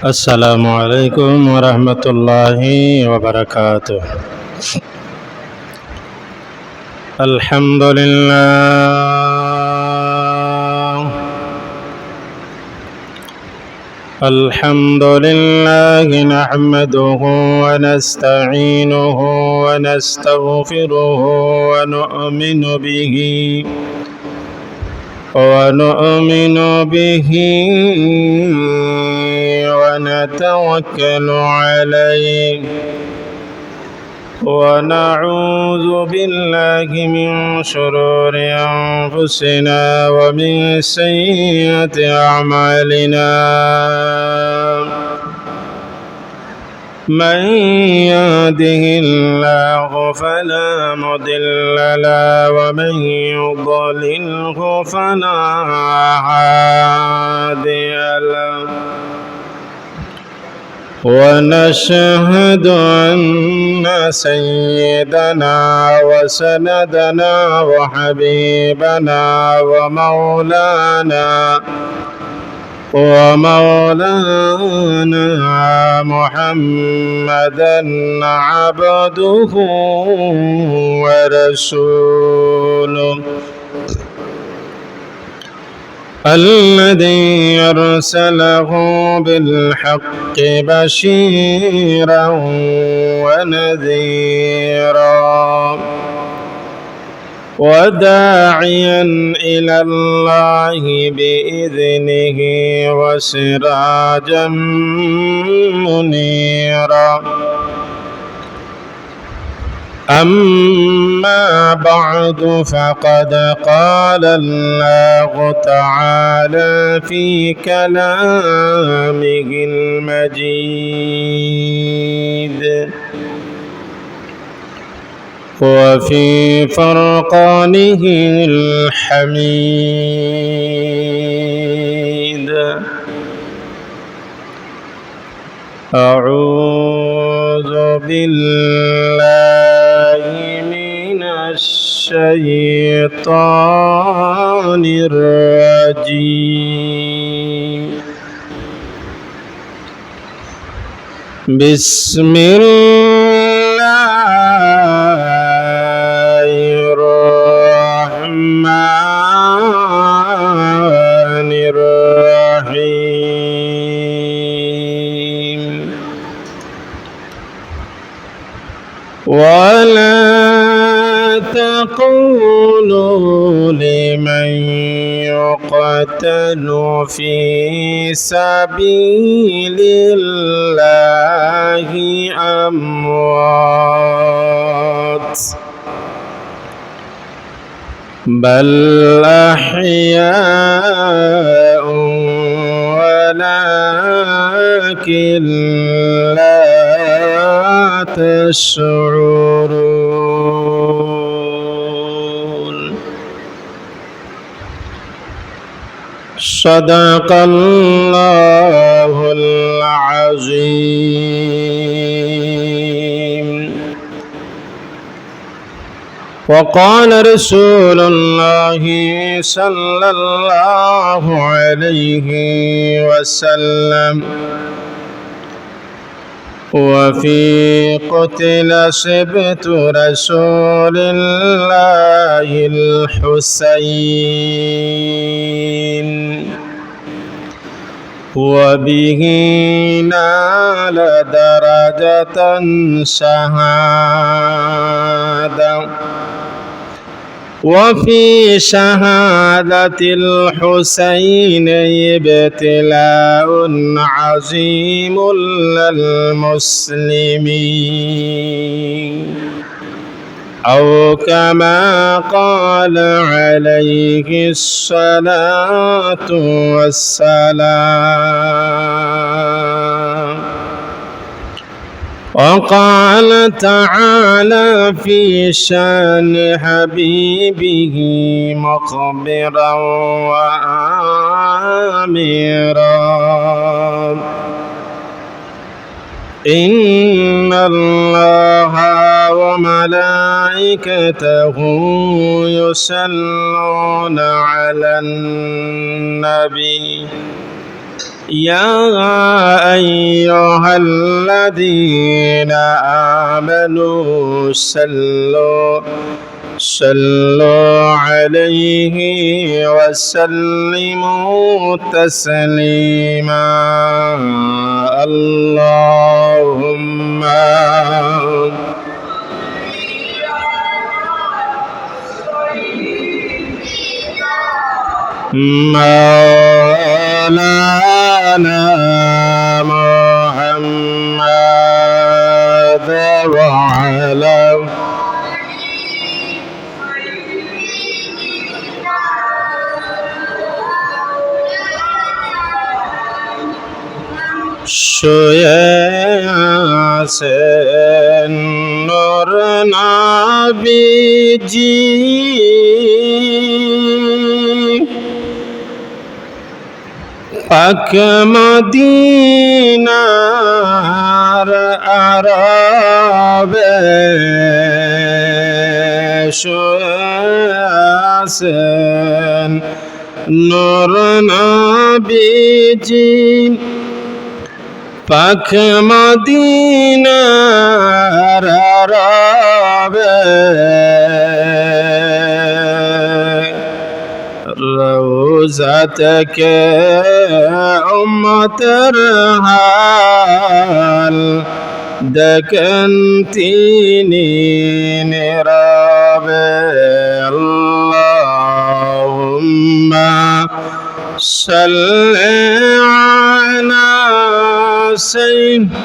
السلام عليكم ورحمة الله وبركاته. الحمد لله نحمده ونستعينه ونستغفره ونؤمن به ونتوكل عليه ونعوذ بالله من شرور أنفسنا ومن سيئات أعمالنا. من يهده الله فلا مضل له ومن يضلله فلا هادي له ونشهد أن سيدنا وسندنا وحبيبنا ومولانا محمدا عبده ورسوله الذي أرسله بالحق بشيرا ونذيرا وداعيا إلى الله بإذنه وسراجا منيرا. أما بعد فقد قال الله تعالى في كلامه المجيد وفي فرقانه الحميد. أعوذ بالله من الشيطان الرجيم. بسم الله الرحمن الرحيم. ولا تقولوا لمن يقتل في سبيل الله أموات بل أحياء ولكن لا تشعرون. صدق الله العظيم. وقال رسول الله صلى الله عليه وسلم وفي قتل سبط رسول الله الحسين وبه نال درجة شهادة. وفي شهادة الحسين ابتلاء عظيم للمسلمين أو كما قال عليه الصلاة والسلام. وقال تعالى في شان حبيبه مخبرا وآمرا. إن الله وملائكته يصلون على النبي يا أيها الذين آمنوا صلوا عليه وسلموا تسليما اللهم مولانا محمد وعلى শুয়ে আছেন নূর নবীজি পাক মদিনার আরবে শুয়ে আছেন নূর নবীজি পাক মদিনার আরবে রওজা থেকে উম্মতের হাল দেখেন তিনি নীরবে আল্লাহুম্মা সাল্লি আলা সাইয়্যিদিনা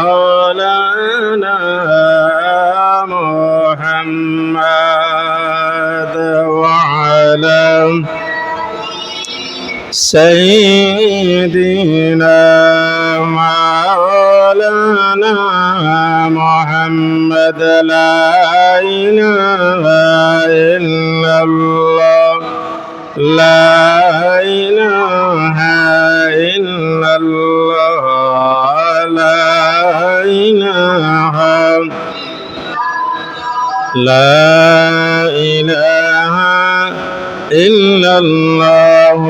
মাওলানা মুহাম্মদ ওয়া আলা সাইয়্যিদিনা মাওলানা মুহাম্মদ লা ইলাহা ইল্লাল্লাহ লা ইলাহা ইল্লাল্লাহ লা ইলাহা ইল্লাল্লাহ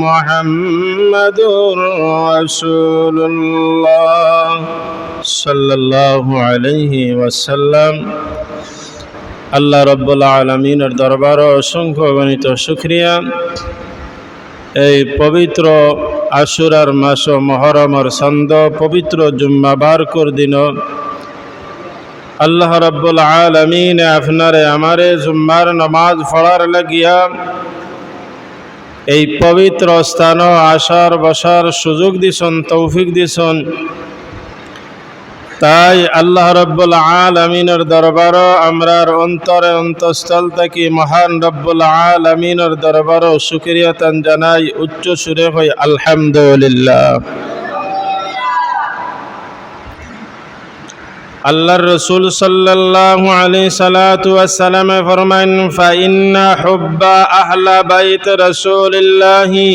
মুহাম্মাদুর রাসূলুল্লাহ সাল্লাল্লাহু আলাইহি ওয়াসাল্লাম। আল্লাহ রাব্বুল আলামিনের দরবারে অসংখ্য গণিত শুকরিয়া। এই পবিত্র আশুরার মাস মুহররমের চন্দ পবিত্র জুম্মাবারকর দিন আল্লাহ রাব্বুল আলামিন আপনারে আমারে জুম্মার নামাজ পড়ার লাগিয়া এই পবিত্র স্থান আসার বসার সুযোগ দিছেন, তৌফিক দিছেন। তাই আল্লাহ রাব্বুল আলামিনের দরবারে আমরার অন্তরে অন্তঃস্থল থেকে মহান রাব্বুল আলামিনের দরবারে শুকরিয়া তান জানাই, উচ্চ সুরে হই আলহামদুলিল্লাহ। আল্লাহর রাসূল সাল্লাল্লাহু আলাইহি সাল্লাতু ওয়াস সালাম ফরমান ফাইন্না হুব্বা আহলা বাইত রাসূলিল্লাহি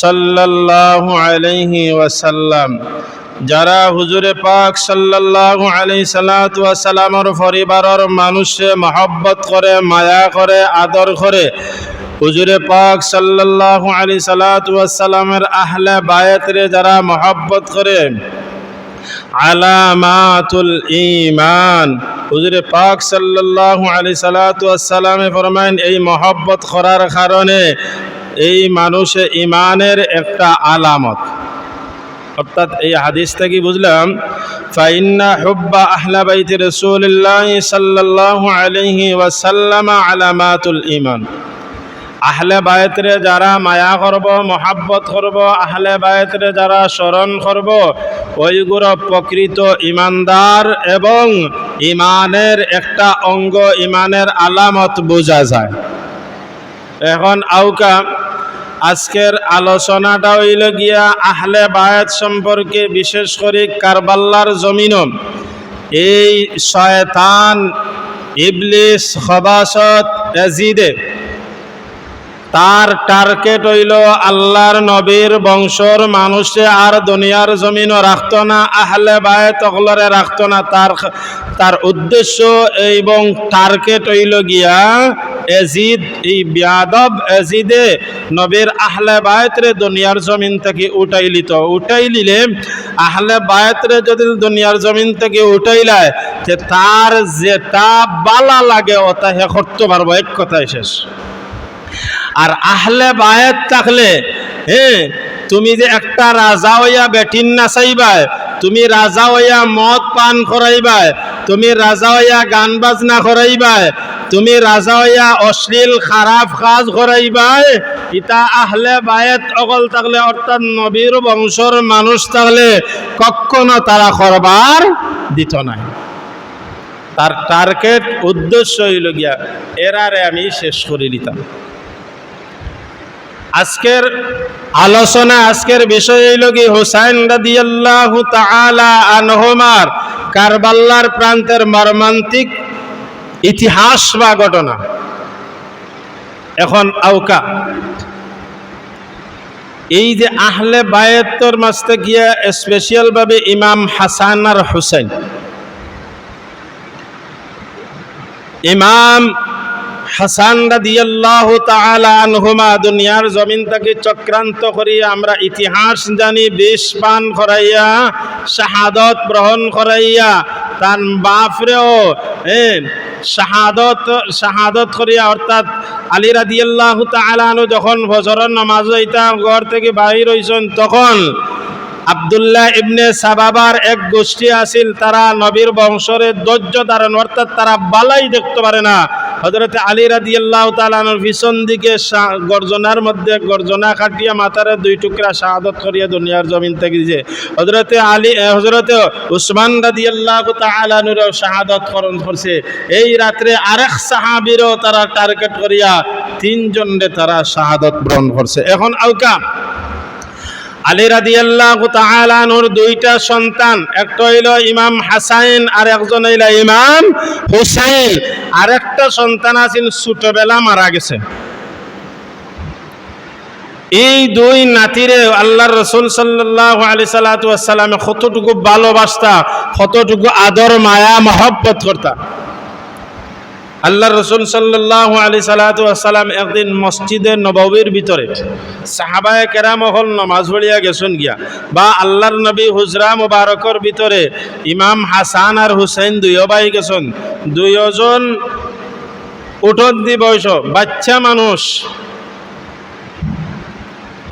সাল্লাল্লাহু আলাইহি ওয়াসাল্লাম, যারা হুজুরে পাক সাল্লাল্লাহু আলাইহি সাল্লাতু ওয়াস সালামের পরিবারের মানুষে মহব্বত করে, মায়া করে, আদর করে, হুজুরে পাক সাল্লাল্লাহু আলাইহি সাল্লাতু ওয়াস সালামের আহলে বায়াতরে যারা মহব্বত করে, আলামাতুল ঈমান, হুজুরে পাক সাল্লাল্লাহু আলাইহি সাল্লাতু ওয়াস সালামে ফরমায়েন এই মহব্বত করার কারণে এই মানুষে ঈমানের একটা আলামত। অর্থাৎ এই হাদিস থেকে বুঝলাম ফাইন্না হুব্বা আহলা বাইতি রাসূলিল্লাহি সাল্লাল্লাহু আলাইহি ওয়াসাল্লাম আলামাতুল ঈমান। আহলে বায়তরে যারা মায়া করব, মহাব্বত করব, আহলে বায়তরে যারা স্মরণ করব, ওইগুলো প্রকৃত ইমানদার এবং ইমানের একটা অঙ্গ, ইমানের আলামত বোঝা যায়। এখন আউকা আজকের আলোচনাটা হইল গিয়া আহলে বায়াত সম্পর্কে, বিশেষ করে কারবালার জমিন এই শয়তান ইবলিস খবাসত এজিদে তার টার্গেট হইল আল্লাহর নবীর বংশর মানুষে আর দুনিয়ার জমিনও রাখত না, আহলে বায়াত অগলরে রাখত না। তার উদ্দেশ্য এবং টার্গেট হইল গিয়া এজিদ, এই বিয়াদব এজিদে নবীর আহলে বায়তরে দুনিয়ার জমিন থেকে উঠাই লিলে আহলে বায়তরে যদি দুনিয়ার জমিন থেকে উঠাইলায় যে তার যেটা বালা লাগে ওটা হে করতে পারবো, এক কথায় শেষ। আর আহলে বায়ত থাকলে তুমি যে একটা রাজা হইয়া বেটিন নাচাইবাই, তুমি রাজা হইয়া মদ পান করাইবাই, তুমি রাজা হইয়া গান বাজনা করাইবাই, তুমি রাজা হইয়া অশ্লীল খারাপ কাজ করাইবাই, ইতা আহলে বায়ত অকল থাকলে অর্থাৎ নবীর বংশর মানুষ থাকলে কখনো তারা করবার দিত নাই। তার টার্গেট উদ্দেশ্য হইল গিয়া এরারে আমি শেষ করে দিতাম। আজকের আলোচনা, আজকের বিষয় হইল কি হুসাইন রাদিয়াল্লাহু তাআলা আনহুমার কারবালার প্রান্তের মর্মান্তিক ইতিহাস বা ঘটনা। এখন আওকা এই যে আহলে বায়তের মাঝে গিয়া স্পেশাল ভাবে ইমাম হাসান আর হুসাইন, ইমাম হাসান রাদিয়াল্লাহু তাআলা আনহুমা দুনিয়ার জমিন থেকে চক্রান্ত করিয়া আমরা ইতিহাস জানি, বিষ পান করাইয়া শাহাদত গ্রহণ করাইয়া তার বাপরেও শাহাদত করিয়া, অর্থাৎ আলী রাদিয়াল্লাহু তাআলা আনহু যখন ফজরের নামাজ হইতা ঘর থেকে বাহির হইছেন, তখন আব্দুল্লাহ ইবনে সাবাবার এক গোষ্ঠী আছিল, তারা নবীর বংশরে ধৈর্য ধারণ, অর্থাৎ তারা বালাই দেখতে পারে না। হযরত আলী রাদিয়াল্লাহু তাআলা আনহুর পিছন দিকে গর্জনার মধ্যে গর্জনা কাটিয়া মাথারে দুই টুকরা শাহাদত করিয়া দুনিয়ার জমিন থেকে দিয়েছে। হযরত উসমান রাদিয়াল্লাহু তাআলা আনহুর শাহাদত করছে। এই রাত্রে আরেক সাহাবীরও তারা টার্গেট করিয়া তিনজনরে তারা শাহাদত গ্রহণ করছে। এখন আওকা আলী রাদিয়াল্লাহু তাআলা আনহুর দুইটা সন্তান, একটা হইল ইমাম হাসান আর একজন হইল ইমাম হুসাইন। আরেকটা সন্তান আছিল ছোটবেলা মারা গেছে। এই দুই নাতিরে আল্লাহর রাসূল সাল্লাল্লাহু আলাইহি সাল্লাতু ওয়াসসালাম কতটুকু ভালোবাসতা, কতটুকু আদর মায়া মহব্বত করতা। আল্লাহর রাসূল সাল্লাল্লাহু আলাইহি সাল্লাতু ওয়াসসালাম একদিন মসজিদে নববীর ভিতরে সাহাবায়ে কেরাম হল নামাজ পড়িয়া গেছেন গিয়া, বা আল্লাহর নবী হুজরা মুবারকর ভিতরে ইমাম হাসান আর হুসাইন দুইও ভাই গেছেন। দুইজন উঠত দি বয়স বাচ্চা মানুষ।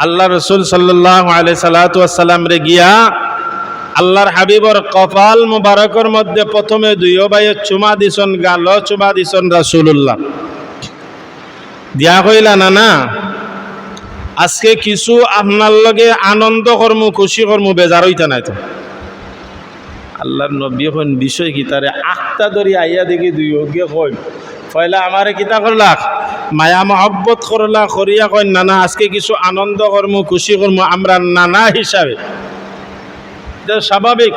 আল্লাহ রাসূল সাল্লাল্লাহু আলাইহি সাল্লাতু ওয়াসসালাম রে গিয়া আল্লাহর হাবিবর কপাল মুবারকের মধ্যে প্রথমে দুইও ভাইয়ে চুমা দিছন, গাল চুমা দিছন রাসূলুল্লাহ। দিয়া কইলা না আজকে কিছু আপনার লগে আনন্দ কর্মু, খুশি কর্মু, বেজার হইতা নাই তো। আল্লাহর নবী এখন বিষয় কি তারে আখতা ধরি আইয়া দেখি দুইও গিয়ে কই পয়লা আমারে কিতা করলা, মায়া মহব্বত করলা, করিয়া কই না আজকে কিছু আনন্দ কর্মু, খুশি কর্মু আমরা নানা হিসাবে। স্বাভাবিক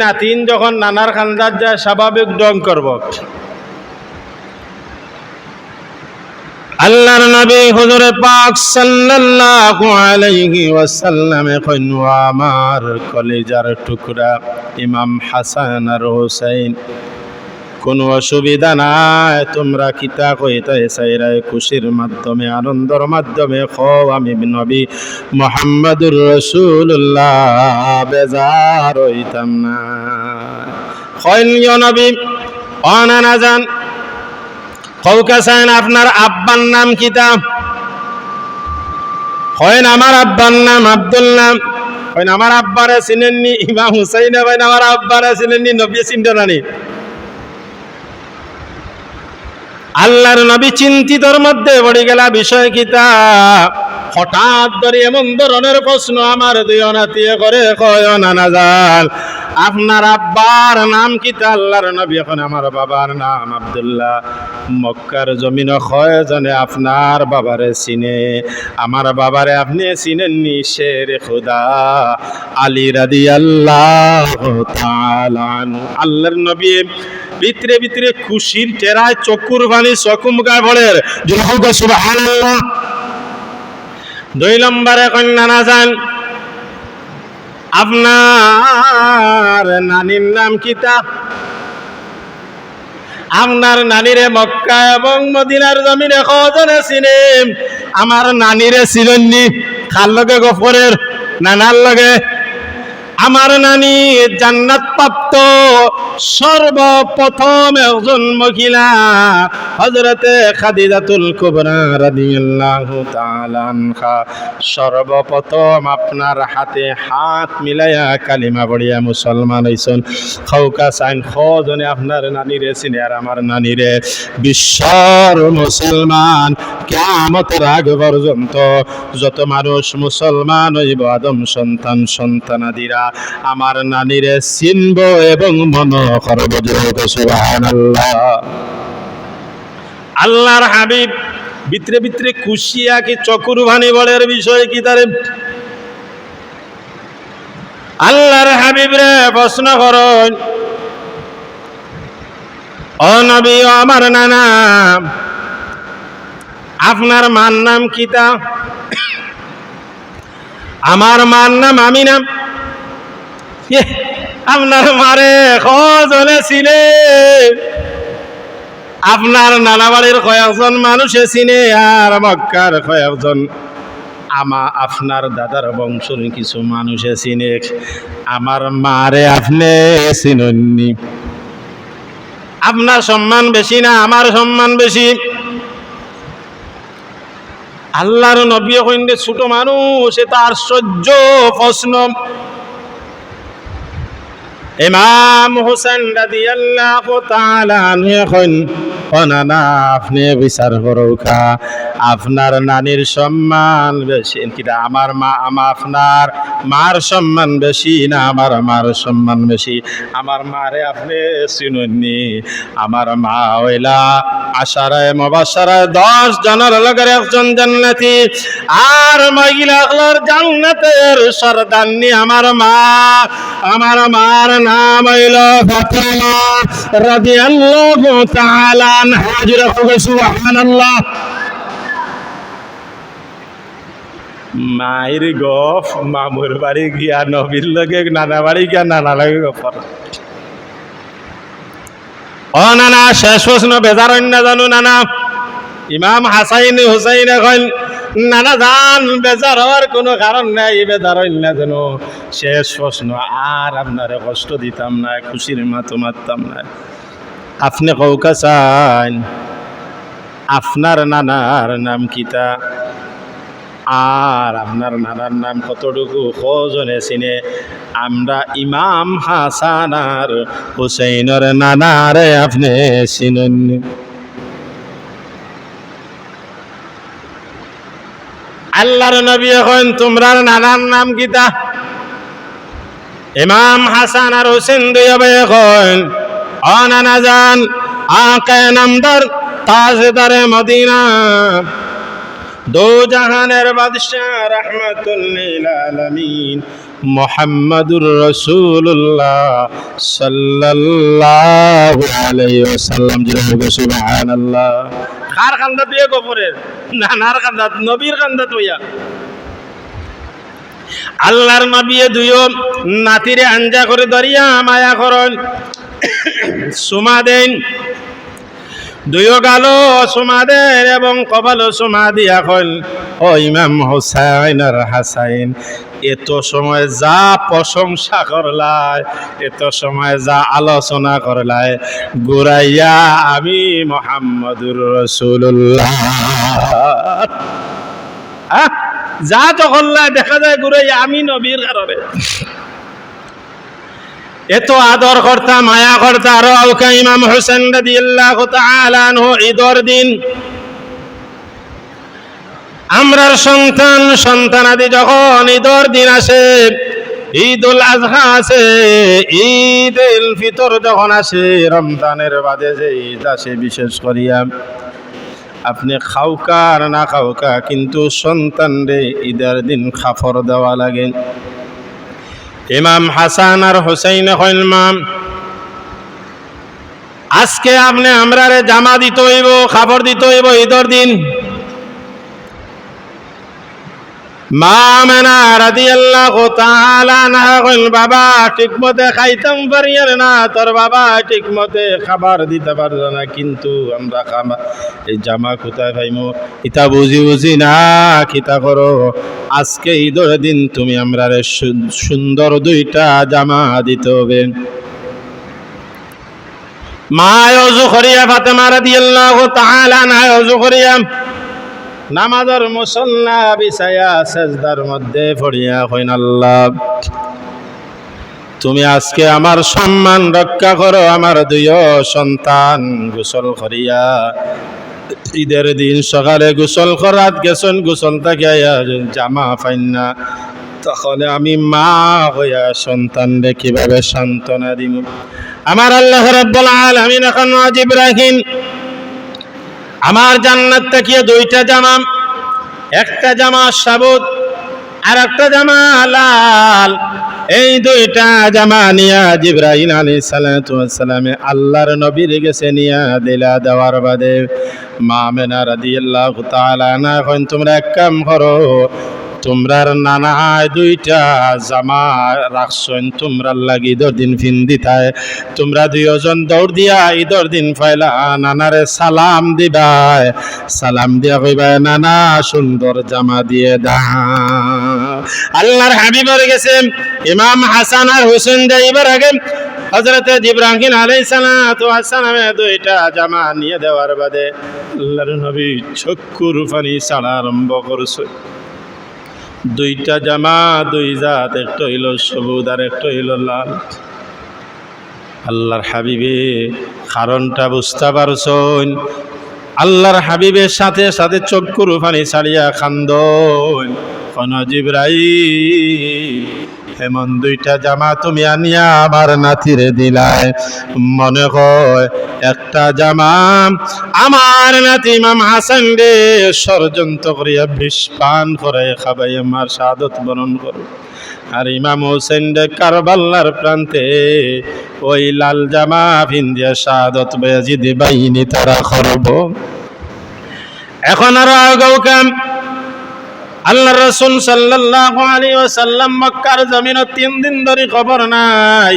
নাতিন যখন নানার খান্দার যায় স্বাভাবিক ডং করব। আল্লাহর নবী হুজুরে পাক সাল্লাল্লাহু আলাইহি ওয়াসাল্লামে কইন, আমার কলিজার টুকরা ইমাম হাসান আর হুসাইন, কোনো অসুবিধা নাই, তোমরা কিতা কইতে চাইরাই খুশির মাধ্যমে, আনন্দের মাধ্যমে খাও, আমি নবী মুহাম্মদুর রাসূলুল্লাহ বেজার হইতাম না। কইন ইয়া নবী অনা না জান কৌকাসাইন আপনার আব্বার নাম কিতা? কইন আমার আব্বার নাম আব্দুল্লাহ। কইন আমার আব্বারে চিনেননি? ইমাম হুসাইন কইন আমার আব্বারে চিনেননি? নবী চিনতে নানি? আল্লাহর নবী চিন্তিতর মধ্যে পড়ে গেলা বিষয় কিতা। হঠাৎ ধরে এমন ধরনের প্রশ্ন আমার দুই অনাতিয়ে করে, কয় না জান আপনার আব্বার নাম কিতা? আল্লাহর নবী এখন আমার বাবার নাম আব্দুল্লাহ। মক্কার জমিন কয় জানে আপনার বাবারে চিনে? আমার বাবারে আপনি চিনেননি? শের খুদা আলী রাদিয়াল্লাহু তাআলা আনহু। আল্লাহর নবী ভিতরে ভিতরে খুশির টেরায় চকুর পানি চকুমুখায় পড়ে সুবহানাল্লাহ। দুই নম্বরে কন্যা না যান আপনার নানির নাম কিতা? আপনার নানিরে মক্কা এবং মদিনার জমিনে কজনে চিনে? আমার নানিরে চিননি? কার লগে গফরের? নানার লগে। আমার নানি জান্নাত প্রাপ্ত সর্বপ্রথম একজন মহিলা হযরতে খাদিজাতুল কুবরা রাদিয়াল্লাহু তাআলা আনহা। সর্বপ্রথম আপনার হাতে হাত মিলাইয়া কালিমা পড়িয়া মুসলমান হইছেন। খাওকা চাইন খজনে আপনার নানিরে চিনে আর আমার নানিরে। বিশ্বর মুসলমান কিয়ামতের আগ পর্যন্ত যত মানুষ মুসলমান হইব আদম সন্তান সন্তানাদিরা আমার নানিরে চিনব এবং মনে করব। সুবহানাল্লাহ। আল্লাহর হাবিব ভিতরে ভিতরে খুশিয়া কি চকুর ভানি বলের বিষয় কি তারে? আল্লাহর হাবিব রে প্রশ্ন করেন, ও নবী, ও আমার নানা, আপনার মার নাম কিতা? আমার মার নাম আমিনা। আপনার মারে কজনে চিনে? আপনার নানা বাড়ির কয়েকজন মানুষে চিনে আর মক্কার কয়েকজন আপনার দাদার বংশের কিছু মানুষে চিনে। আমার মারে আপনি চিননি। আপনার সম্মান বেশি না আমার সম্মান বেশি? আল্লাহর নবী কইন্ডে ছোট মানুষ, এটা আশ্চর্য প্রশ্ন। ইমাম হোসেন রাদিয়াল্লাহু তাআলা আনহু এখন নানা আপনি বিচার করুকা, আপনার নানির সম্মান বেশি কিনা আমার মা আপনার মার সম্মান বেশি না আমার মার সম্মান বেশি? আমার মারে আপনি চিননি। আমার মা হইলা আশারায়ে মুবাশশারায়ে 10 জনের লগের একজন জান্নাতি, আর মহিলাগুলোর জান্নাতের সরদারনি আমার মা। আমার মার নাম হইল ফাতিমা রাদিয়াল্লাহু তাআলা আনহা। সুবহানাল্লাহ। মায়ের গফ মামুর বাড়ি গিয়া নবীর লগে, নানা বাড়ি গিয়া নানা লগে গফর। ও নানা, শেষ প্রশ্ন বেজার না জানো নানা? ইমাম হাসাইন হুসাইন এখন নানা জান, বেজার হওয়ার কোনো কারণ নাই, বেজার না জানো? শেষ প্রশ্ন, আর আপনারে কষ্ট দিতাম না, খুশির মাতো মারতাম না। আপনি কৌকা চান আপনার নানার নাম কিতা? আর আপনার নানার নাম কতটুকু কজনে চিনে? আমরা ইমাম হাসান আর হুসাইনের নানারে আপনি চিনেননি। আল্লাহর নবী এখন তোমরার নানার নাম কিতা? ইমাম হাসান আর হুসেন দুই ভাই এখন, ও নানা জান, আকে নামদার তাজদারে মদিনা, দো জাহানের বাদশাহ রাহমাতুল লিল আলামিন মুহাম্মাদুর রাসূলুল্লাহ সাল্লাল্লাহু আলাইহি ওয়াসাল্লাম। সুবহানাল্লাহ। কার কান্দাত দিয়ে গোপরের? নানার কান্দাত, নবীর কান্দাত হইয়া। আল্লাহর নবী দুইও নাতিরে আঞ্জা করে ধরিয়া মায়া করেন, সুমা দেন। দুইও গালো সুমা দেন এবং কপালও সুমা দিয়া কন, ও ইমাম হোসাইন আর হাসাইন, এত সময় যা প্রশংসা করলাই, এত সময় যা আলোচনা করলাই, গুরাইয়া আমি মুহাম্মাদুর রাসূলুল্লাহ যা তো করলাই, দেখা যায় গুরাইয়া আমি নবীর কারণে। এত আদর করতা, মায়া করতা। আর ইমাম হোসেন রাদিয়াল্লাহু তাআলা আনহু ঈদের দিন আমরার সন্তানাদি যখন ঈদের দিন আসে, ঈদুল আজহা আছে, ঈদুল ফিতর যখন আসে, রমজানের বাদে যে ঈদ আসে, বিশেষ করিয়া আপনি খাওকা আর না খাওকা, কিন্তু সন্তানরে ঈদের দিন খাফর দেওয়া লাগে। ইমাম হাসান আর হুসাইন কইলাম, আজকে আপনি আমরারে জামা দিতে হইব, খাবার দিতে হইব ঈদের দিন। মা আমেনা রাদিয়াল্লাহু তাআলা আনহা কইল, বাবা ঠিকমতে খাইতাম পারিয়ার না, তোর বাবা ঠিকমতে খাবার দিতে পারবে না, কিন্তু আমরা এই জামা কোথায় পাইমু? ইতা বুঝি না কিতা করো, আজকে ঈদের দিন তুমি আমরা সুন্দর দুইটা জামা দিতে হবে। মা ওযু করিয়া ফাতেমা রাদিয়াল্লাহু তাআলা আনহা ওযু করিয়া নামাজের মুসল্লা বিছায়া সেজদার মধ্যে পড়িয়া কইন, আল্লাহ তুমি আজকে আমার সম্মান রক্ষা করো। আমার দুই সন্তান গোসল করিয়া ঈদের দিন সকালে গোসল করাত গেছেন, গোসল থেকে জামা পাইন না, তাহলে আমি মা হইয়া সন্তানরে কিভাবে সান্ত্বনা দিব? আমার আল্লাহ রাব্বুল আলামিন এখন ওয়াজিব রাখেন, আমার জান্নাত থেকে দুইটা জামা, একটা জামা সাবুত আর একটা জামা লাল, এই দুইটা জামা নিয়া জিবরাইল আলাইহিস সালাতু ওয়াস সালামে আল্লাহর নবীর কাছে নিয়া দিলা। দেওয়ার বাদে মা আমেনা রাদিয়াল্লাহু তাআলা আনহা কইন, তোমরা এক কাম করো, তোমরার নানা দুইটা জামা রাখছেন, তোমরার লাগি ঈদের দিন ফিন্দিতায়, তোমরা দুইজন দৌড় দিয়া ঈদের দিন ফাইলা নানারে সালাম দিবাই, সালাম দিয়া কইবা, নানা সুন্দর জামা দিয়ে দা। আল্লাহর হাবিবের গেছে ইমাম হাসান আর হুসেন যাইবার আগে হযরত ইব্রাহিম আলাইহিস সালাতু ওয়াস সালামে দুইটা জামা নিয়ে দেওয়ার বাদে আল্লাহর নবী চক্ষুর পানি ছাড়া আরম্ভ করছে। দুইটা জামা দুই জাত, একটা হইল সবুজ আর একটা হইল লাল। আল্লাহর হাবিবে কারণটা বুঝতে পারছেন? আল্লাহর হাবিবের সাথে সাথে চক্ষুর পানি ছাড়িয়া খান্দন, কোন জিবরাইল এমন দুইটা জামা তুমি আনিয়া আমার নাতিরে দিলায়, মনে হয় একটা জামা আমার নাতি ইমাম হাসান রে ষড়যন্ত্র করিয়া বিষ পান করে খাবাই আমার শাহাদত বরণ করো, আর ইমাম হোসেন রে কারবালার প্রান্তে ওই লাল জামা ভিন্দিয়া শাহাদত বাজিদ বাহিনী তারা করব। এখন আর আগাও কাম, আল্লাহ রাসূল সাল্লাল্লাহু আলাইহি ওয়াসাল্লাম মক্কার জমিনে 3 দিন ধরে খবর নাই।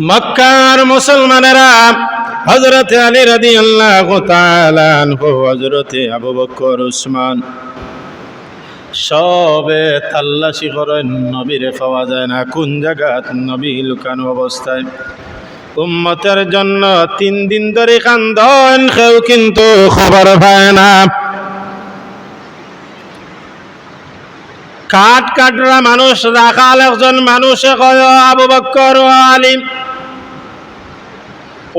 মক্কার মুসলমানেরা হযরত আলী রাদিয়াল্লাহু তাআলা আনহু, হযরত আবু বকর, উসমান সবে তাল্লাশি করেন, নবীরে পাওয়া যায় না, কোন জায়গাত নবী লুকানো অবস্থায়। উম্মতের জন্য 3 দিন ধরে কান্দন, কেউ কিন্তু খবর পায় না। কাঠরা মানুষ রাখাল একজন মানুষে কয়, আবু বকর ও আলী,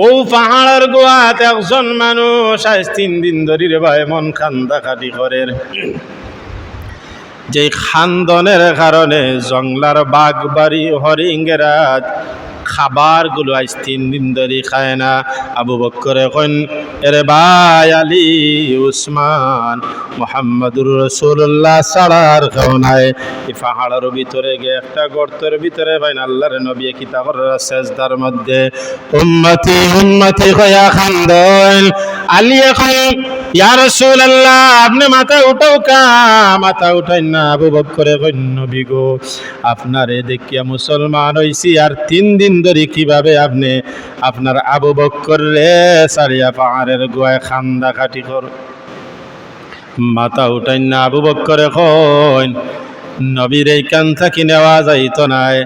ও পাহাড়ের গোয়াত একজন মানুষ আজ 3 দিন ধরে রে ভাই মন কান্দাকাটি করে, যে খান্দনের কারণে জংলার বাঘ বাড়ি হরিঙ্গেরা খাবারগুলো আজ 3 দিন ধরে খায় না। আবু বকর এখন, এরে ভাই আলী, উসমান, মুহাম্মদুর রাসূলুল্লাহ ছাড়ার কেউ নাই। এই পাহাড়ের ভিতরে গিয়ে একটা গর্তের ভিতরে ভাই আল্লাহর নবী কিতাব সেজদার মধ্যে উম্মতি উম্মতি কয়া খান্দন। আলী এখন, ইয়া রাসূলুল্লাহ আপনি মাথা উঠাও কা, মাথা উঠাই না। আবু বকর কইন, নবী গো, আপনারে দেখিয়া মুসলমান হইছি, আর 3 দিন ধরে কিভাবে আপনি আপনার আবু বকর রে সারিয়া পাহাড়ের গোয়ায় খান্দা কাটি কর? মাথা উঠাই না। আবু বকর কইন, নবীর এই কান থাকি নেওয়া যাইত নাই,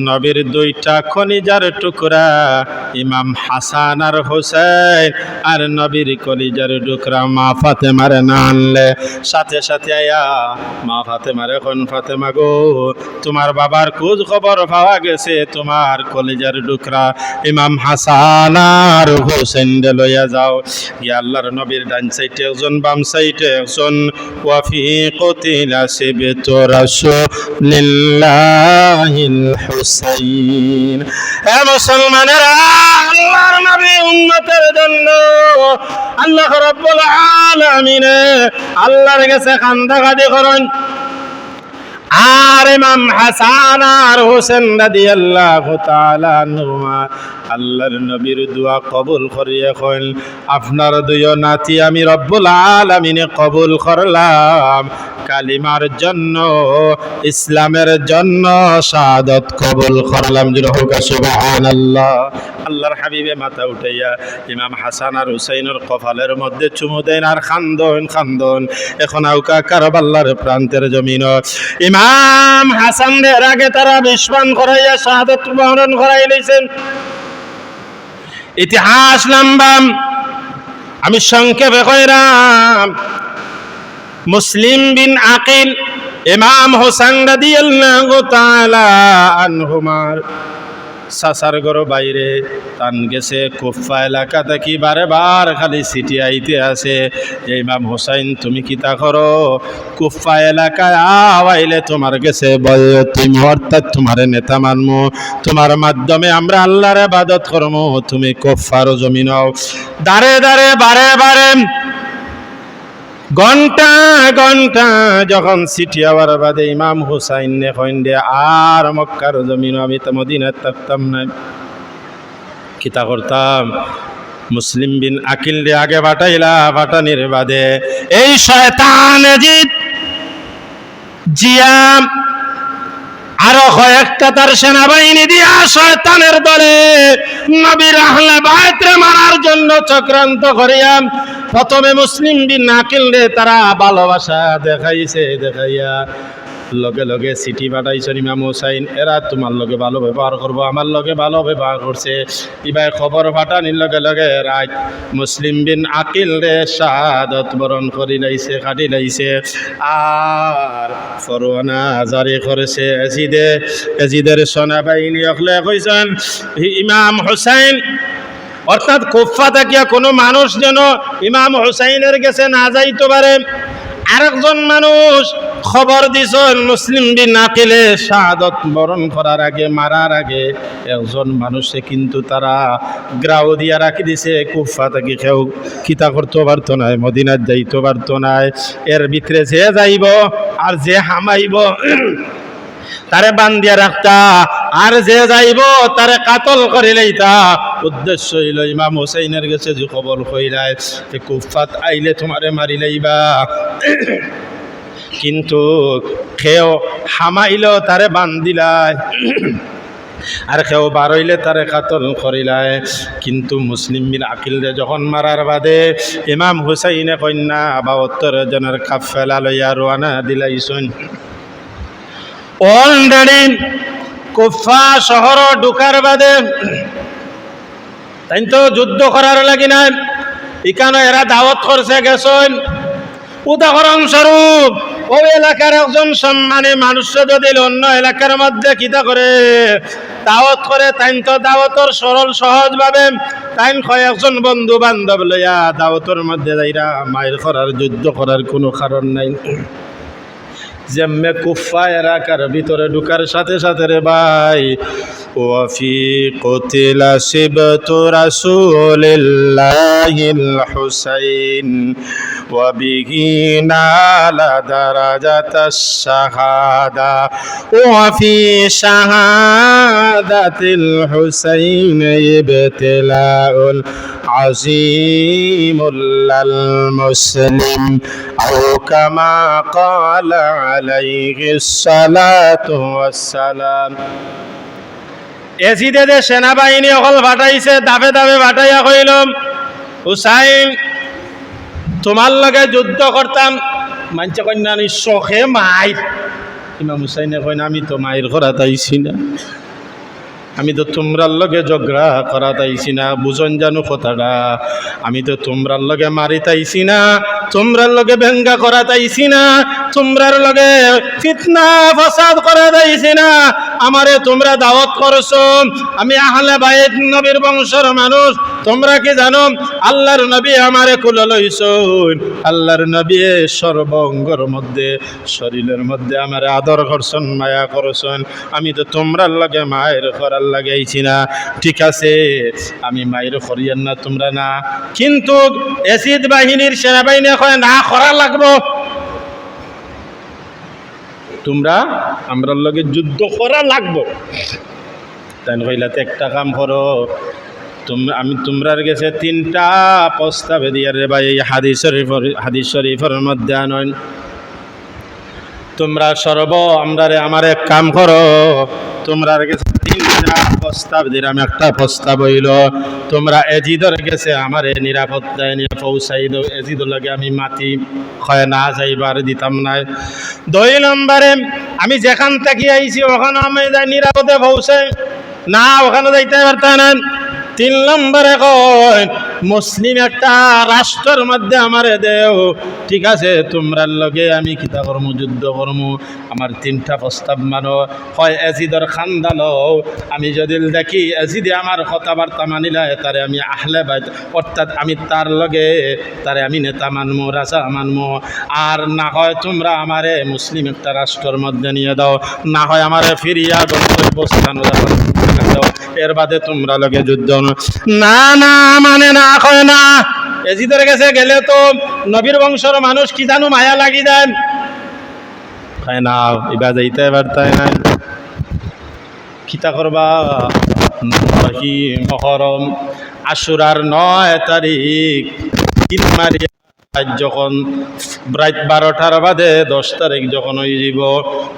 নবীর 2টা খনিজার টুকরা ইমাম হাসান আর হোসেন, আর নবীর কলিজার টুকরা মা ফাতেমার না আনলে সাথে সাথে আয়া মা ফাতেমার এখন, ফাতেমা গো, তোমার বাবার খোঁজ খবর পাওয়া গেছে, তোমার কলিজার টুকরা ইমাম হাসান আর হোসেন লইয়া যাও। ইয়া আল্লাহর নবীর ডান সাইডে একজন, বাম সাইডে একজন, ওয়াফি কতিল আসিবতু রাসূলিল্লাহিল হুসাইন। হে মুসলমানেরা, আল্লাহর নবী উম্মতের জন্য আল্লাহ রাব্বুল আলামিন আল্লাহর কাছে কান্দাকাটি করেন। আর ইমাম হাসান আর হোসেন রাদিয়াল্লাহু তাআলা আনহুমা আল্লাহর নবীর দোয়া কবুল করিয়া কইল, আপনার দুই নাতি আমি রব্বুল আলামিনে কবুল করলাম, কালিমার জন্য, ইসলামের জন্য শাহাদাত কবুল করলাম। সুবহানাল্লাহ। আল্লাহর হাবিবে মাথা উঠাইয়া ইমাম হাসান আর হুসাইনের কপালের মধ্যে চুমু দেন আর খান্দন। এখন আউকা কারবালার প্রান্তের জমিন ইমাম হাসানের আগে তারা বিস্ফান করাইয়া শাহাদাত বরণ করাই লইছেন। ইতিহাস লম্বা, আমি সংক্ষেপে কইরাম। মুসলিম বিন আকিল ইমাম হোসেন রাদিয়াল্লাহু তাআলা আনহুমার সাসার ঘর বাইরে টান গেছে কুফা এলাকা থেকে বারবার খালি সিটি আইতে আছে যে ইমাম হোসাইন তুমি কিতা করো, কুফা এলাকায় আওয়াইলে তোমার গেছে তুমি অর্থাৎ তোমার নেতা মানমু, তোমার মাধ্যমে আমরা আল্লাহর ইবাদত করমু, তুমি কুফার জমিন দাঁড়ে দাঁড়ে বারে বারে ঘন্টা ঘন্টা যখন সিটি আওয়ার বাদে ইমাম হুসাইন নে কইন দে আর মক্কার জমিন আমি তো মদিনায় থাকতাম না, কিতা করতাম? মুসলিম বিন আকিল রে আগে পাঠাইলা, পাঠানির বাদে এই শয়তান জিয়া আরো কয়েকটা তার সেনাবাহিনী দিয়া শয়তানের দলে নবীর আহলে বাইতরে মারার জন্য চক্রান্ত করিয়া প্রথমে মুসলিম বিন আকিল রে তারা ভালোবাসা দেখাইয়া লগে লগে চিঠি পাঠাইছেন ইমাম হুসাইন, এরা তোমার লগে ভালো ব্যবহার করবো, আমার লগে ভালো ব্যবহার করছে। এবার খবর পাঠানির লগে লগে রাত মুসলিম বিন আকিল রে শাহাদত বরণ করি লাইছে, কাটি লাইছে। আর ফরওয়ানা জারি করেছে এজিদের সেনাবাহিনী হলে কইছেন ইমাম হুসাইন অর্থাৎ কুফা থাকিয়া কোনো মানুষ যেন ইমাম হুসাইনের কাছে না যাইতে পারে। আরেকজন মানুষ খবর দিছেন মুসলিম বিন আকিলে শাহাদত বরণ করার আগে, মারার আগে একজন মানুষে কিন্তু তারা গ্রাও দিয়া রাখি দিছে, কুফা থেকে কেউ কিতা করতে পারতো না, মদিনাত যাইতে পারতো না। এর ভিতরে যে যাইব আর যে হামাইব তারে বান্ধিয়া রাখতা, আর যে যাইব তারে কাতল করে লইতা। উদ্দেশ্য হইল ইমাম হুসাইনের কাছে যে খবর কইলাই যে কুফাত আইলে তোমারে মারি লইবা, কিন্তু কেউ হামাইল তারে বান্ধিলাই আর কেউ বারইলে তারে কাতল করিলাই। কিন্তু মুসলিম বিন আকিল রে যখন মারার বাদে ইমাম হুসাইনে কন্যা ৭২ জনের কাফেলা লইয়া রওনা দিলাইছেন। অলরেডি কুফা শহর ঢুকার বাদে তাই তো যুদ্ধ করার লাগি না, এখানে এরা দাওয়াত করছে গেছেন। উদাহরণস্বরূপ ওই এলাকার একজন সম্মানী মানুষ যদি অন্য এলাকার মধ্যে কিতা করে দাওয়াত করে, তাই তো দাওয়াতর সরল সহজ ভাবে তাই কয়েকজন বন্ধু বান্ধব লইয়া দাওয়াতের মধ্যে যাইরা মায়ের করার যুদ্ধ করার কোনো কারণ নাই। যেমনে কুফা এলাকার ভিতরে ঢুকার সাথে সাথে রে ভাই ওয়াফি কুতিলা সিবতু রাসূলিল্লাহিল হুসাইন ওয়া বিহি নালা দারাজাতাশ শাহাদা ওয়া ফি শাহাদাতিল হুসাইন ইবতিলাউল আজিমুল লিল মুসলিম আও কামা ক্বালা আলাইহিস সালাতু ওয়াস সালাম। এজিদে সেনাবাহিনী অকল ফাটাইছে, দাবে দাবে ফাটাইয়া কইল হুসাইন তোমার লগে যুদ্ধ করতাম। মানছে কন্যা শখে মাইর। ইমাম হুসাইনে কইন আমি তো মায়ের করাত আইছি না, আমি তো তোমরার লগে ঝগড়া করাত আইছি না, বুঝন জানো কথাটা, আমি তো তোমরার লগে মারিত আইছি না, তোমরার লগে ব্যঙ্গা করাত আইছি না, তোমরার লগে ফিতনা ফাসাদ করাত আইছি না, আমারে তোমরা দাওয়াত করছো, আমি আহলে বাইত নবীর বংশের মানুষ। তোমরা কি জানো আল্লাহর নবী আমারে কুলে লইছেন, আল্লাহর নবী সর্বঙ্গর মধ্যে শরীরের মধ্যে আমারে আদর করছেন, মায়া করছেন, আমি তো তোমরার লগে মায়ের করার লাগাইছি না। ঠিক আছে আমি মায়ের করিয়েন না, তোমরা না, কিন্তু এসিদ বাহিনীর সেনাবাহিনী কয় না করা লাগবো। তোমরা আমরার লগে যুদ্ধ করা লাগবো। তাই কইলাতে একটা কাম করো, আমি তোমরার গেছে 3টা প্রস্তাবে দিয়ে রে ভাই, এই হাদিস শরীফের মধ্যে আনয়ন। তোমরা আমরারে আমার এক কাম করো, তোমরার গেছে 3টা প্রস্তাব দিলাম। আমি একটা প্রস্তাব হইল, তোমরা এজিদর গেছে আমারে নিরাপত্তায় নিয়ে পৌঁছাই দাও। এজিদর লাগে আমি মাতি হয় না যাইবার দিতাম না। 2 নম্বরে আমি যেখান থেকে আইছি ওখানে আমি যাই নিরাপদে পৌঁছাই না, ওখানে যাইতে পারতাম না। 3 নম্বরে কয় মুসলিম একটা রাষ্ট্রের মধ্যে আমারে দেও। ঠিক আছে, তোমরার লগে আমি কিতা করমু, যুদ্ধ করমু। আমার 3টা প্রস্তাব মানো। হয় এজিদর খান্দাল, আমি যদি দেখি এজিদে আমার কথাবার্তা মানিলে তারে আমি আহলে বাইত, অর্থাৎ আমি তার লগে তারে আমি নেতা মানমু, রাজা মানমু। আর না হয় তোমরা আমারে মুসলিম একটা রাষ্ট্রের মধ্যে নিয়ে দাও, না হয় আমারে ফিরিয়া গন্তব্যস্থান দাও। এর বাদে তোমরা লগে যুদ্ধ না। না মানে না, কয় না। এজিদের কাছে গেলে তো নবীর বংশের মানুষ কি জানো মায়া লাগি দেন, কয় না এবার যাইতে পারতাই নাই। কিতা করবা? মহরম আশুরার 9 তারিখ যখন রাত 12টার বাদে 10 তারিখ যখন হয়ে যাব,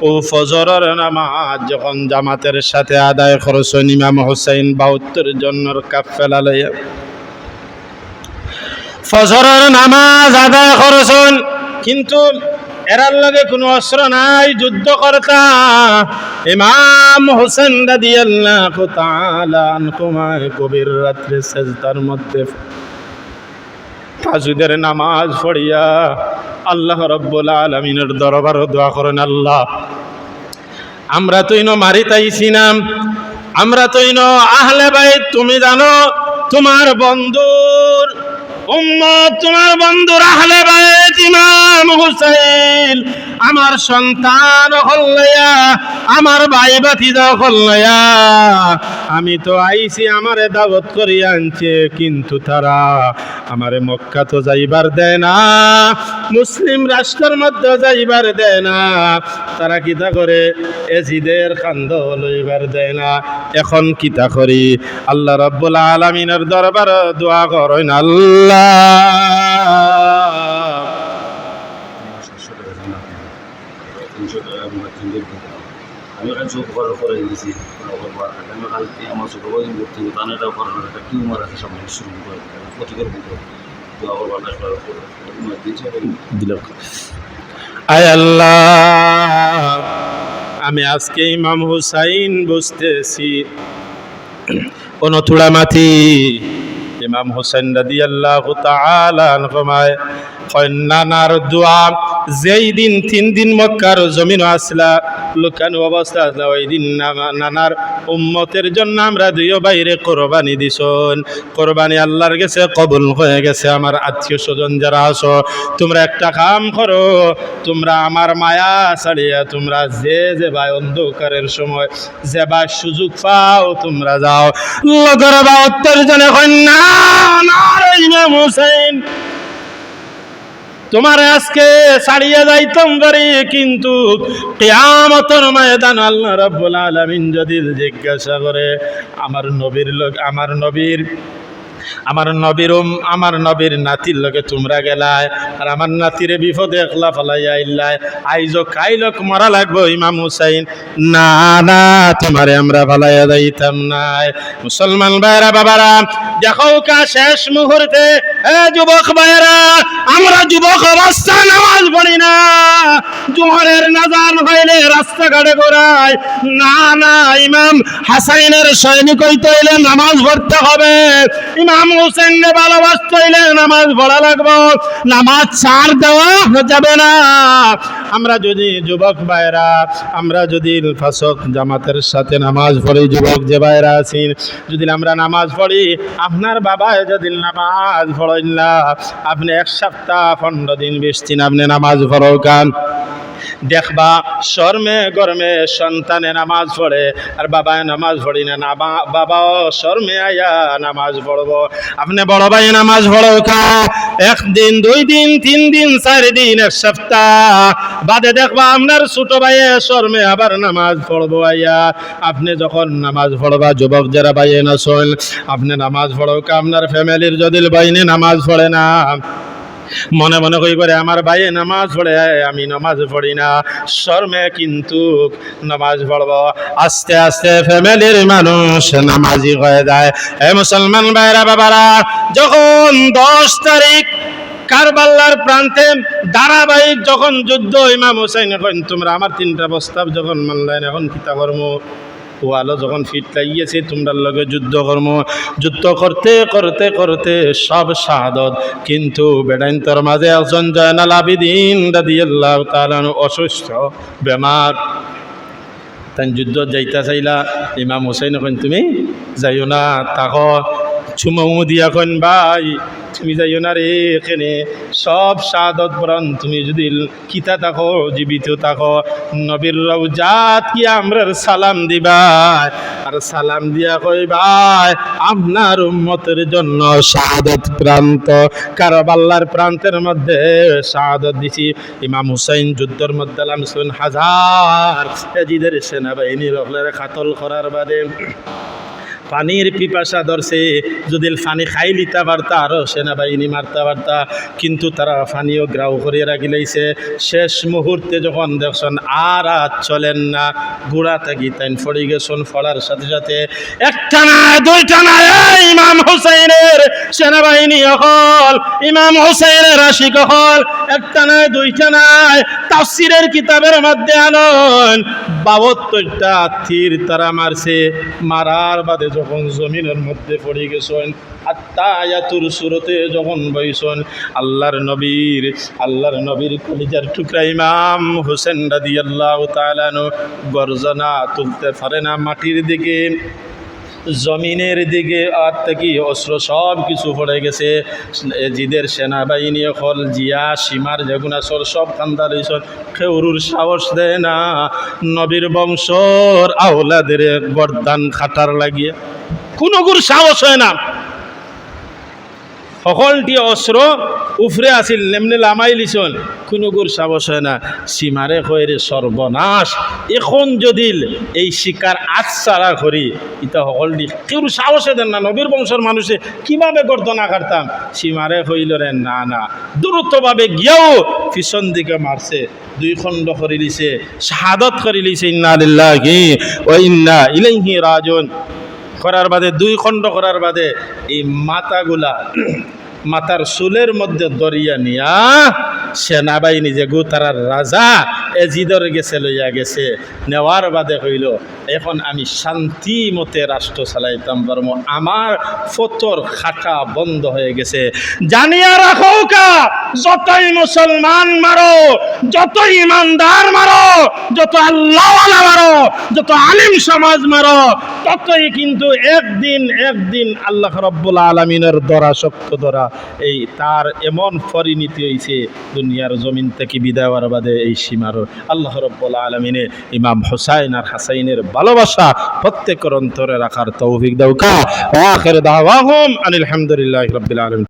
ও ফজরের নামাজ যখন জামাতের সাথে আদায় করছেন ইমাম হুসাইন 72 জনের কাফেলা লইয়া ফজরের নামাজ আদায় করছেন, কিন্তু এরার লগে কোনো অস্ত্র নাই, যুদ্ধ করতা। ইমাম হোসেন রাদিয়াল্লাহু তাআলা আনহু গভীর রাত্রে সেজদার মধ্যে তাহাজ্জুদের নামাজ পড়িয়া আল্লাহ রাব্বুল আলামিনের দরবারে দোয়া করেন, আল্লাহ আমরা তো ইনো মারিতাইছি না, আমরা তো ইনো আহলে বাইত, তুমি জানো তোমার বন্ধুর উম্মত, তোমার বন্ধুর আহলে বাইত ইমাম হুসাইন আমার সন্তান হল্লাইয়া, আমার ভাই ভাতিজা হল্লাইয়া আমি তো আইছি, আমারে দাওয়াত করি আনছে, কিন্তু তারা আমারে মক্কা তো যাইবার দেয় না, মুসলিম রাষ্ট্রের মধ্যে যাইবার দেয় না। তারা কিতা করে? এজিদের কান্দ লইবার দেয় না। এখন কিতা করি? আল্লাহ রাব্বুল আলামিনের দরবারে দোয়া করেন, আল্লাহ আমি ওখানে চোখ করে দিয়েছি, আমার চোখ করতে কানেটা করানোর একটা টিউমার আছে, সামনে শুরু করে ক্ষতিকর মতো আয় আল্লাহ, আমি আজকে ইমাম হুসাইন বুঝতেছি অনুথুড়া মাথি ইমাম হুসাইন রাদিয়াল্লাহু তাআলা আনহু নানার দোয়া যেই দিন 3 দিন মক্কার জমিন আসলা লুকানো অবস্থা আসলা, ওই দিন নানার উম্মতের জন্য আমরা 2 বাইরে কোরবানি দিছন। কোরবানি আল্লাহর কাছে কবুল হয়ে গেছে। আমার আত্মীয় স্বজন যারা আছো, তোমরা একটা কাম করো, তোমরা আমার মায়া ছাড়িয়া তোমরা যে ভাই অন্ধকারের সময় যে ভাই সুযোগ পাও তোমরা যাও। লগর 72 জনে কন্যা ইমাম হুসাইন তোমার আজকে ছাড়িয়ে যাইতাম পারি, কিন্তু কিয়ামতের ময়দান আল্লাহ রাব্বুল আলামিন যদি জিজ্ঞাসা করে আমার নবীর নাতির লগে তোমরা গেলায়, আর আমার নাতিরে বিপদে একলা ফলাইয়া আইলাই, আইজো কাইলক মরা লাগবো ইমাম হুসাইন, না না তোমারে আমরা ফলাইয়া যাইতাম নাই। মুসলমান ভাইরা বাবারা, দেখো কা শেষ মুহূর্তে যুবক ভাইরা, আমরা যুবক অবস্থায় নামাজ পড়ি না, জোহরের নাজান হইলে রাস্তাঘাটে ঘোরায়, না না ইমাম হাসাইনের সৈনিক হইতে হইলে নামাজ পড়তে হবে, ইমাম হুসেনকে ভালোবাসতে হইলে নামাজ পড়া লাগবে, নামাজ ছাড় দেওয়া যাবে না। আমরা যদি যুবক ভাইরা, আমরা যদি ফাসক জামাতের সাথে নামাজ পড়ি, যুবক যে ভাইরা আছেন, যদি আমরা নামাজ পড়ি, আপনার বাবা যদি নামাজ পড়েন না, আপনি 1 সপ্তাহ 15 দিন 20 দিন আপনি নামাজ পড়ো কান, দেখবা শর্মে গরমে সন্তানে নামাজ পড়ে আর বাবায় নামাজ পড়ি না, না বাবাও শর্মে আয়া নামাজ পড়বো। আপনি বড় ভাই নামাজ পড়ো কা, 1 দিন 2 দিন 3 দিন 4 দিন 1 সপ্তাহ বাদে দেখবা আপনার ছোট ভাইয়ে শর্মে আবার নামাজ পড়বো আইয়া। আপনি যখন নামাজ পড়বা, যুবক যারা ভাইয়ে না শোন, আপনি নামাজ পড়ো কা, আপনার ফ্যামিলির যদি বাইনে নামাজ পড়ে না, মনে মনে কই করে আমার ভাই নামাজ পড়ে আমি নামাজ পড়ি না, শর্মে কিন্তু নামাজ পড়ব। আস্তে আস্তে ফ্যামিলির মানুষ নামাজি হয়ে যায়। এ মুসলমান ভাইরা বাবারা, যখন 10 তারিখ কারবালার প্রান্তে ধারাবাহিক যখন যুদ্ধ, ইমাম হুসাইন এখন তোমরা আমার 3টা প্রস্তাব যখন মানলেন, এখন কিতা কর্ম ওয়ালো যখন ফিট লাগিয়েছে তোমরার লগে যুদ্ধ কর্ম, যুদ্ধ করতে করতে করতে সব শাহাদত। কিন্তু বেদান্তর মাঝে একজন জয়নাল আবিদিন রাদিয়াল্লাহু তাআলা অসুস্থ বেমার, তাই যুদ্ধ যাইতা চাইলা, ইমাম হুসাইন এখন তুমি যাইও না, তাকো চুমু দিয়া কন ভাই তুমি যাইও না রে, এখানে সব শাহাদত বরণ তুমি যদি কিতা থাকো জীবিত থাকো, নবীর রওজাত কি আমরার সালাম দিবা, আর সালাম দিয়া কই ভাই আপনার উম্মতের জন্য শাহাদত প্রান্ত, কারবালার প্রান্তের মধ্যে শাহাদত দিছি। ইমাম হুসাইন যুদ্ধের মধ্যে লামছুন হাজার এজিদের সেনাবাহিনী রহলের কাতল করার বাদে পানির পিপাসা ধরছে, যদি পানি খাই লিতে পারতা আরও সেনাবাহিনী মারতে পারতা, কিন্তু তারা পানিও গ্রাউ করিয়ে রাখি লাইছে। শেষ মুহূর্তে যখন দেখছেন আর চলেন না, গুড়া থাকি তাই ফড়ি গেছেন, ফড়ার সাথে সাথে 1টা না 2টা না, ইমাম হুসাইনের সেনাবাহিনী হল, ইমাম হুসাইনের আশিক হল, 1টা না 2টা নাই, তাফসীরের কিতাবের মধ্যে আনন 72টা তীর তারা মারছে। মারার বাদে যখন জমিনের মধ্যে পড়ে গেছেন, আত্মায়াতুর সুরতে যখন বইছেন, আল্লাহর নবীর কলিজার টুকরা ইমাম হোসেন রাদিয়াল্লাহু তাআলা আনহু গর্জনা তুলতে পারে না, মাটির দিকে জমিনের দিকে আর থেকে অস্ত্র সব কিছু পড়ে গেছে। এজিদের সেনাবাহিনী হল জিয়া সীমার যেগুনা সর সব কান্দা রয়েছেন, কেউরুর সাহস দেয় না নবীর বংশর আওলাদের গর্দান খাটার লাগিয়ে, কোনো গুর সাহস হয় না। সকলটি অস্ত্র উফরে আসিল, নেমনে লামাই লিছন, কোনো গুর সাহস হয় না। সীমারে হয়ে সর্বনাশ, এখন যদি এই শিকার আচ্ছাড়া করি, ইটা সকলটি কেউ সাহসে দেন না। নবীর বংশের মানুষে কিভাবে গর্দনা কাটতাম, সীমারে হইল রে না না, দ্রুতভাবে গিয়েও পিছন দিকে মারছে, 2 খণ্ড করে লিছে, শাহাদত করে লিছে, ইন্না লিল্লাহি ওয়া ইন্না ইলাইহি রাজিউন করার বাদে 2 খণ্ড করার বাদে এই মাথার চুলের মধ্যে দরিয়া নিয়া সেনাবাহিনী যে গোতারার রাজা এজিদর গেছে লইয়া গেছে, নেওয়ার বাদে হইল এখন আমি শান্তি মতে রাষ্ট্র চালাইতাম পারবো, আমার ফতর খাটা বন্ধ হয়ে গেছে। জানিয়া রাখো কা, যতই মুসলমান মারো, যত ইমানদার মারো, যত আল্লাহওয়ালা মারো, যত আলিম সমাজ মারো, ততই কিন্তু একদিন আল্লাহ রাব্বুল আলামিনের দরা শক্ত দরা, এই তার এমন পরিণতি হয়েছে দুনিয়ার জমিন থেকে বিদায় হওয়ার বাদে এই সীমার আল্লাহ রাব্বুল আলামিনে ইমাম হুসাইন আর হাসাইনের ভালোবাসা প্রত্যেকের অন্তরে রাখার তৌফিক দাও কা। আখির দাওয়াহুম আনিল হামদুলিল্লাহি রাব্বিল আলামিন।